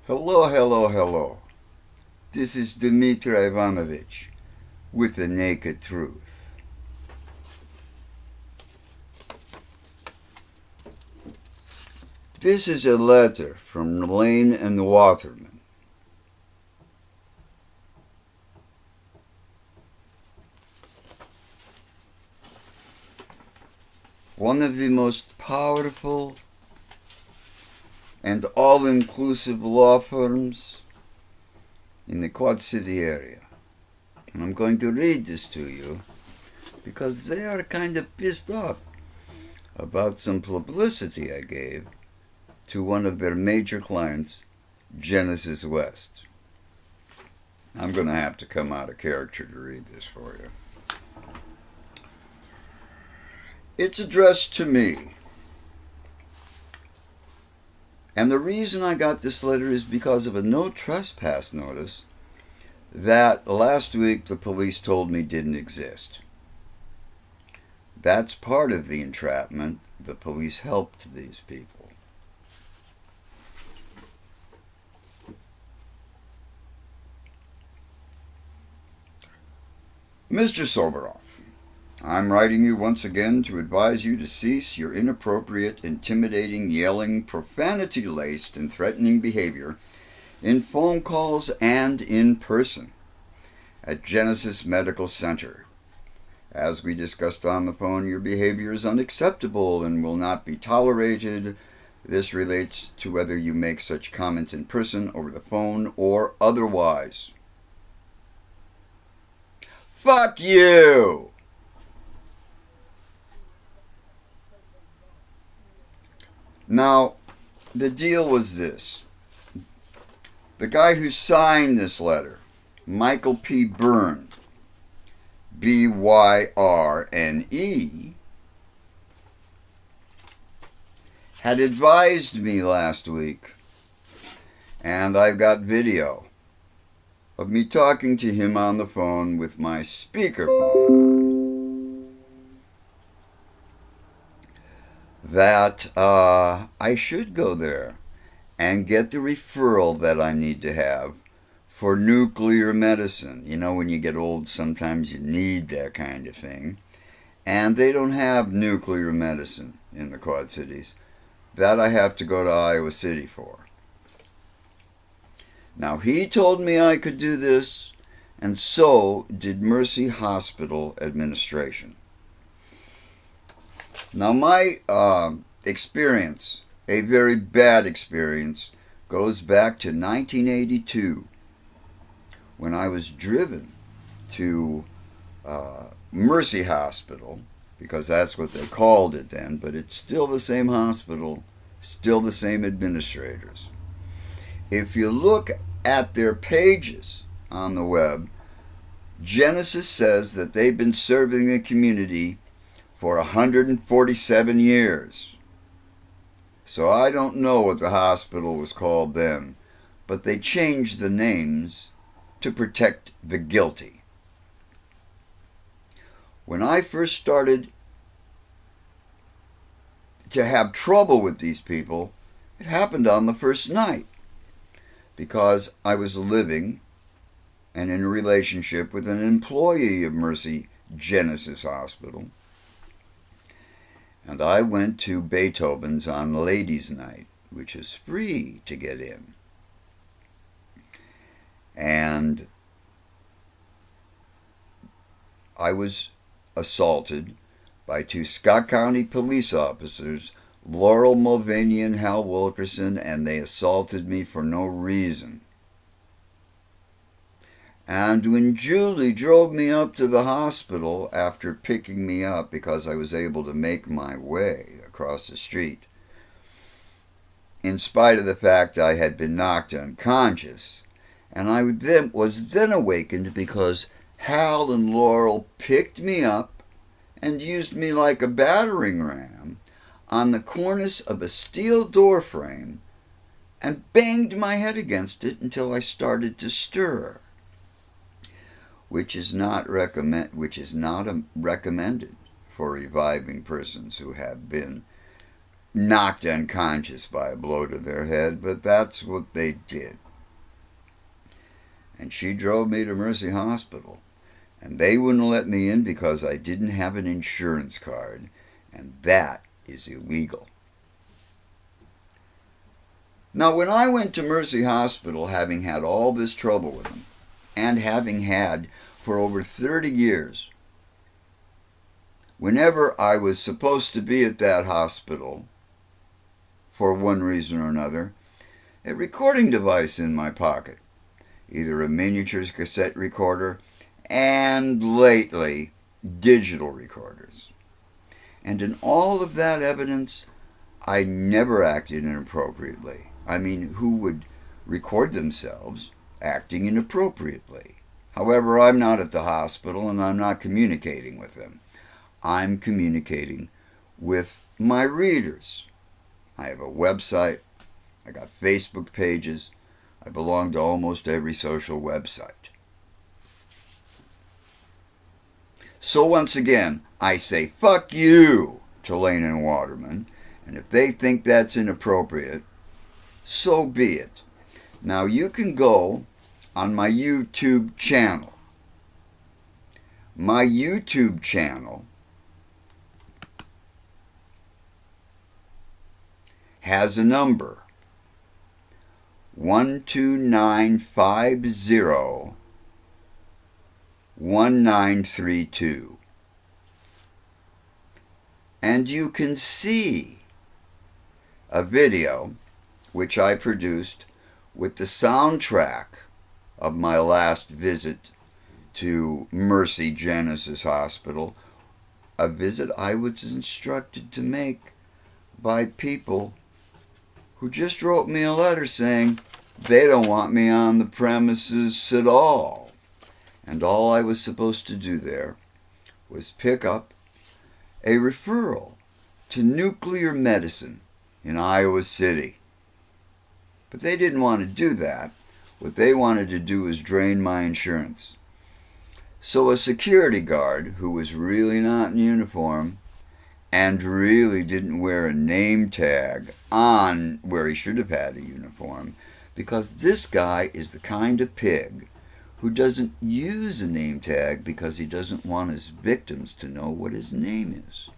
Hello, hello, hello. This is Dmitry Ivanovich with the Naked Truth. This is a letter from Lane and Waterman. One of the most powerful and all-inclusive law firms in the Quad City area. And I'm going to read this to you because they are kind of pissed off about some publicity I gave to one of their major clients, Genesis West. I'm going to have to come out of character to read this for you. It's addressed to me. And the reason I got this letter is because of a no trespass notice that last week the police told me didn't exist. That's part of the entrapment. The police helped these people. Mr. Soberov, I'm writing you once again to advise you to cease your inappropriate, intimidating, yelling, profanity-laced, and threatening behavior in phone calls and in person at Genesis Medical Center. As we discussed on the phone, your behavior is unacceptable and will not be tolerated. This relates to whether you make such comments in person, over the phone, or otherwise. Fuck you! Now, the deal was this. The guy who signed this letter, Michael P. Byrne, B-Y-R-N-E, had advised me last week, and I've got video of me talking to him on the phone with my speakerphone on, that I should go there and get the referral that I need to have for nuclear medicine. You know, when you get old, sometimes you need that kind of thing. And they don't have nuclear medicine in the Quad Cities. That I have to go to Iowa City for. Now, he told me I could do this, and so did Mercy Hospital Administration. Now, my experience, a very bad experience, goes back to 1982 when I was driven to Mercy Hospital, because that's what they called it then, but it's still the same hospital, still the same administrators. If you look at their pages on the web, Genesis says that they've been serving the community for 147 years. So I don't know what the hospital was called then, but they changed the names to protect the guilty. When I first started to have trouble with these people, it happened on the first night, because I was living and in a relationship with an employee of Mercy Genesis Hospital. And I went to Beethoven's on Ladies' Night, which is free to get in. And I was assaulted by two Scott County police officers, Laurel Mulvaney and Hal Wilkerson, and they assaulted me for no reason. And when Julie drove me up to the hospital after picking me up because I was able to make my way across the street, in spite of the fact I had been knocked unconscious, and I was then awakened because Hal and Laurel picked me up and used me like a battering ram on the cornice of a steel door frame and banged my head against it until I started to stir, which is not recommended for reviving persons who have been knocked unconscious by a blow to their head, but that's what they did. And she drove me to Mercy Hospital, and they wouldn't let me in because I didn't have an insurance card, and that is illegal. Now, when I went to Mercy Hospital, having had all this trouble with them, and having had for over 30 years, whenever I was supposed to be at that hospital, for one reason or another, a recording device in my pocket, either a miniature cassette recorder, and lately, digital recorders. And in all of that evidence, I never acted inappropriately. I mean, who would record themselves acting inappropriately? However, I'm not at the hospital and I'm not communicating with them. I'm communicating with my readers. I have a website. I got Facebook pages. I belong to almost every social website. So once again, I say fuck you to Lane and Waterman, and if they think that's inappropriate, so be it. Now you can go on my YouTube channel. My YouTube channel has a number, 129501932. And you can see a video which I produced with the soundtrack of my last visit to Mercy Genesis Hospital, a visit I was instructed to make by people who just wrote me a letter saying they don't want me on the premises at all. And all I was supposed to do there was pick up a referral to nuclear medicine in Iowa City. But they didn't want to do that. What they wanted to do was drain my insurance. So a security guard who was really not in uniform and really didn't wear a name tag on where he should have had a uniform, because this guy is the kind of pig who doesn't use a name tag because he doesn't want his victims to know what his name is.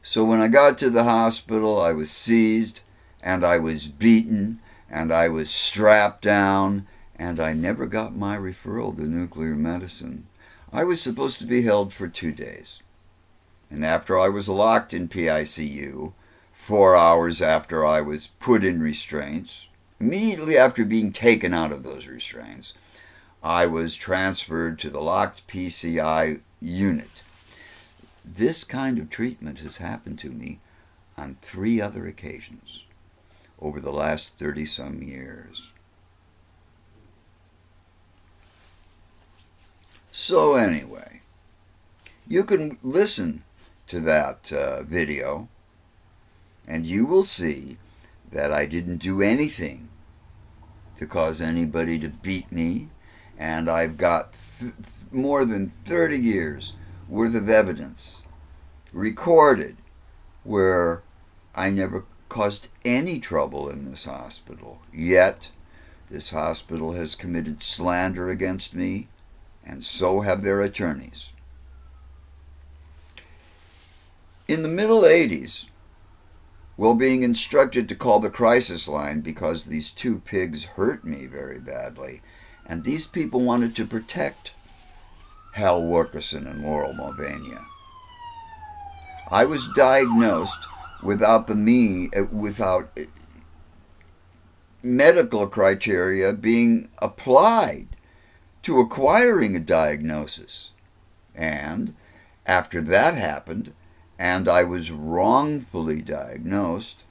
So when I got to the hospital, I was seized, and I was beaten, and I was strapped down, and I never got my referral to nuclear medicine. I was supposed to be held for 2 days. And after I was locked in PICU, 4 hours after I was put in restraints, immediately after being taken out of those restraints, I was transferred to the locked PCI unit. This kind of treatment has happened to me on 3 other occasions over the last 30-some years. So anyway, you can listen to that video, and you will see that I didn't do anything to cause anybody to beat me, and I've got more than 30 years worth of evidence recorded where I never caused any trouble in this hospital. Yet, this hospital has committed slander against me, and so have their attorneys. In the middle 80s, while being instructed to call the crisis line because these 2 pigs hurt me very badly, and these people wanted to protect Hal Wilkerson and Laurel Mulvaney, I was diagnosed without medical criteria being applied to acquiring a diagnosis. And after that happened, and I was wrongfully diagnosed,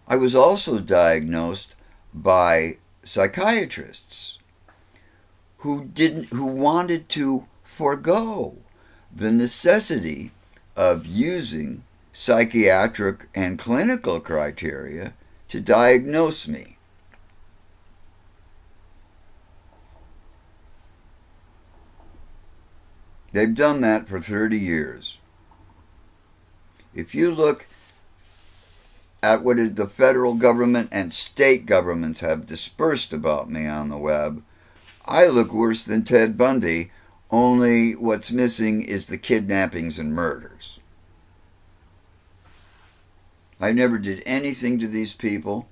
I was also diagnosed by psychiatrists who wanted to forego the necessity of using psychiatric and clinical criteria to diagnose me. They've done that for 30 years. If you look at what the federal government and state governments have dispersed about me on the web, I look worse than Ted Bundy, only what's missing is the kidnappings and murders. I never did anything to these people.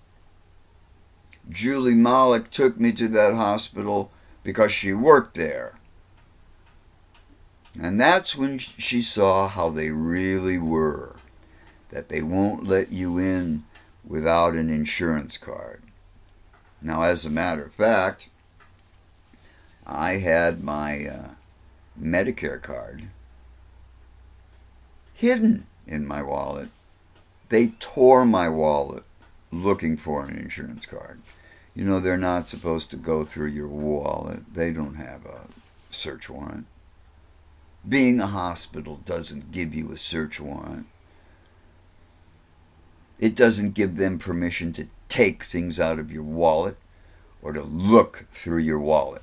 Julie Malik took me to that hospital because she worked there. And that's when she saw how they really were. That they won't let you in without an insurance card. Now, as a matter of fact, I had my Medicare card hidden in my wallet. They tore my wallet looking for an insurance card. You know, they're not supposed to go through your wallet. They don't have a search warrant. Being a hospital doesn't give you a search warrant. It doesn't give them permission to take things out of your wallet or to look through your wallet.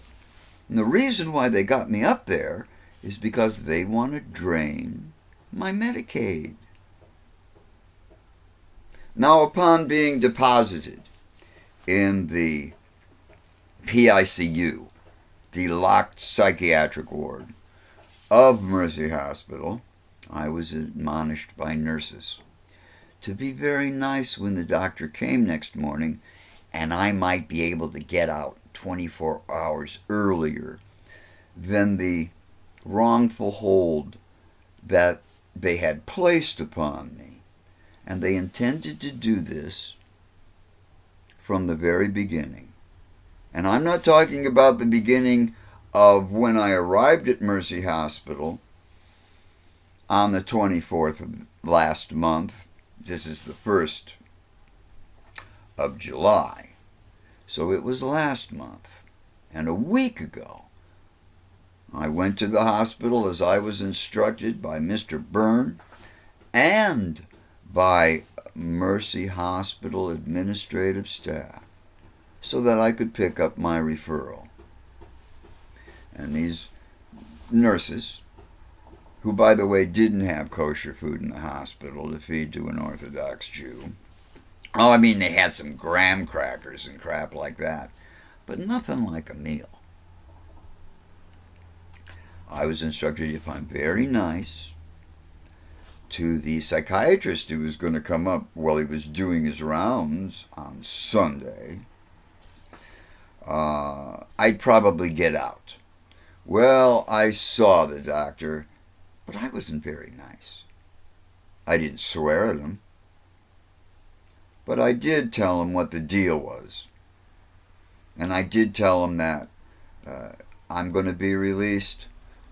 And the reason why they got me up there is because they want to drain my Medicaid. Now, upon being deposited in the PICU, the locked psychiatric ward of Mercy Hospital, I was admonished by nurses to be very nice when the doctor came next morning, and I might be able to get out 24 hours earlier than the wrongful hold that they had placed upon me. And they intended to do this from the very beginning. And I'm not talking about the beginning of when I arrived at Mercy Hospital on the 24th of last month. This is the 1st of July. So it was last month. And a week ago, I went to the hospital as I was instructed by Mr. Byrne and by Mercy Hospital administrative staff so that I could pick up my referral. And these nurses, who, by the way, didn't have kosher food in the hospital to feed to an Orthodox Jew. Oh, I mean, they had some graham crackers and crap like that, but nothing like a meal. I was instructed if I'm very nice to the psychiatrist who was going to come up while he was doing his rounds on Sunday, I'd probably get out. Well, I saw the doctor, but I wasn't very nice. I didn't swear at him, but I did tell him what the deal was. And I did tell him that I'm going to be released,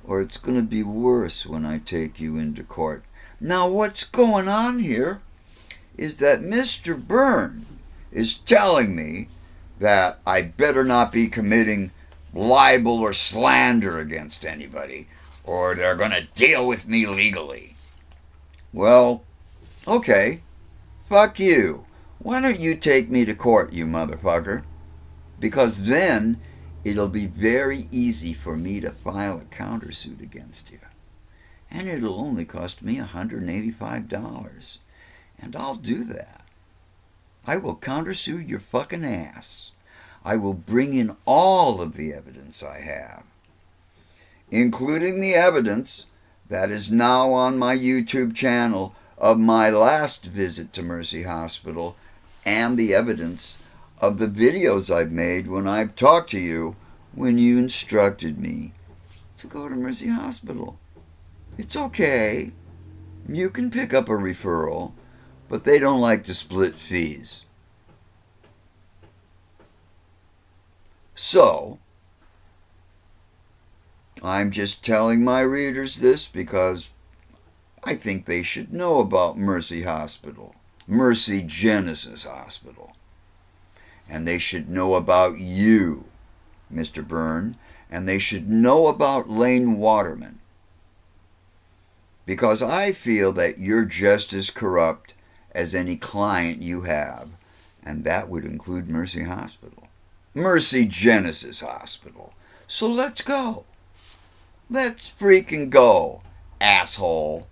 or it's going to be worse when I take you into court. Now, what's going on here is that Mr. Byrne is telling me that I better not be committing libel or slander against anybody, or they're going to deal with me legally. Well, okay, fuck you. Why don't you take me to court, you motherfucker? Because then it'll be very easy for me to file a countersuit against you. And it'll only cost me $185. And I'll do that. I will countersue your fucking ass. I will bring in all of the evidence I have, including the evidence that is now on my YouTube channel of my last visit to Mercy Hospital and the evidence of the videos I've made when I've talked to you when you instructed me to go to Mercy Hospital. It's okay. You can pick up a referral, but they don't like to split fees. So, I'm just telling my readers this because I think they should know about Mercy Hospital, Mercy Genesis Hospital. And they should know about you, Mr. Byrne, and they should know about Lane Waterman. Because I feel that you're just as corrupt as any client you have, and that would include Mercy Hospital. Mercy Genesis Hospital. So let's go. Let's freaking go, asshole.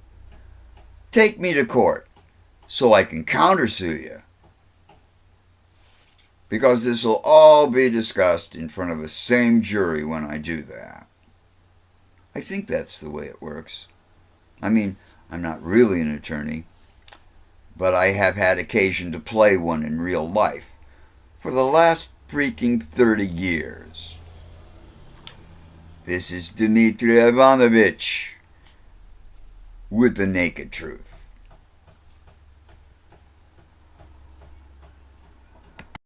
Take me to court so I can countersue you. Because this will all be discussed in front of the same jury when I do that. I think that's the way it works. I mean, I'm not really an attorney, but I have had occasion to play one in real life for the last freaking 30 years. This is Dmitry Ivanovich with the naked truth.